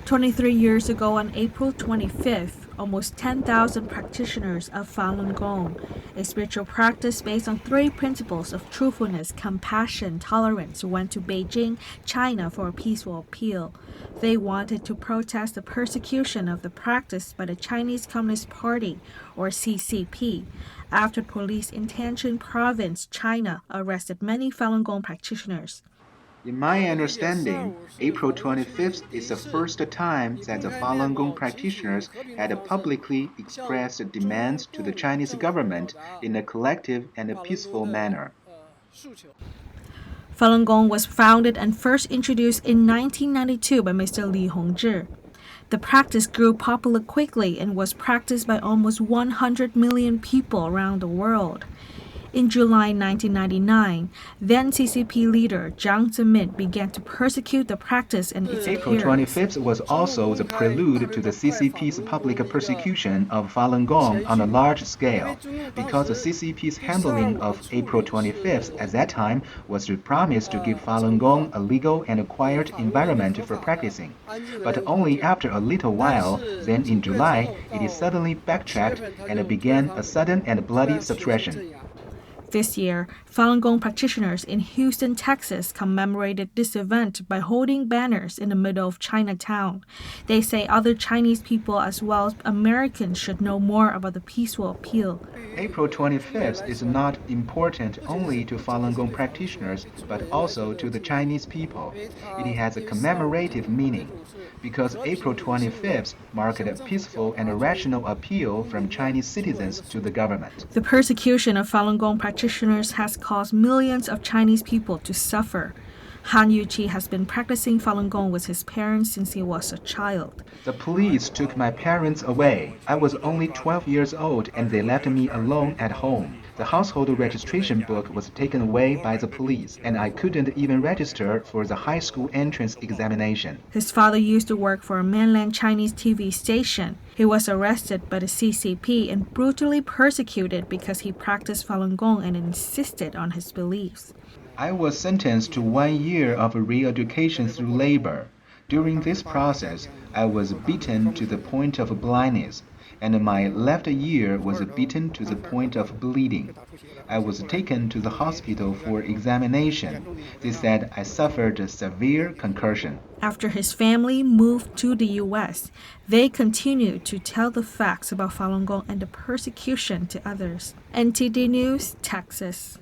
23 years ago on April 25th, almost 10,000 practitioners of Falun Gong, a spiritual practice based on three principles of truthfulness, compassion, tolerance, went to Beijing, China for a peaceful appeal. They wanted to protest the persecution of the practice by the Chinese Communist Party, or CCP, after police in Tianjin province, China, arrested many Falun Gong practitioners. In my understanding, April 25th is the first time that the Falun Gong practitioners had publicly expressed demands to the Chinese government in a collective and a peaceful manner. Falun Gong was founded and first introduced in 1992 by Mr. Li Hongzhi. The practice grew popular quickly and was practiced by almost 100 million people around the world. In July 1999, then CCP leader Jiang Zemin began to persecute the practice and its April adherents. 25th was also the prelude to the CCP's public persecution of Falun Gong on a large scale, because the CCP's handling of April 25th at that time was to promise to give Falun Gong a legal and quiet environment for practicing. But only after a little while, then in July, it is suddenly backtracked and began a sudden and bloody suppression. This year, Falun Gong practitioners in Houston, Texas commemorated this event by holding banners in the middle of Chinatown. They say other Chinese people as well as Americans should know more about the peaceful appeal. April 25th is not important only to Falun Gong practitioners, but also to the Chinese people. It has a commemorative meaning, because April 25th marked a peaceful and rational appeal from Chinese citizens to the government. The persecution of Falun Gong practitioners has caused millions of Chinese people to suffer. Han Yuqi has been practicing Falun Gong with his parents since he was a child. The police took my parents away. I was only 12 years old and they left me alone at home. The household registration book was taken away by the police and I couldn't even register for the high school entrance examination. His father used to work for a mainland Chinese TV station. He was arrested by the CCP and brutally persecuted because he practiced Falun Gong and insisted on his beliefs. I was sentenced to 1 year of re-education through labor. During this process, I was beaten to the point of blindness, and my left ear was beaten to the point of bleeding. I was taken to the hospital for examination. They said I suffered a severe concussion. After his family moved to the U.S., they continued to tell the facts about Falun Gong and the persecution to others. NTD News, Texas.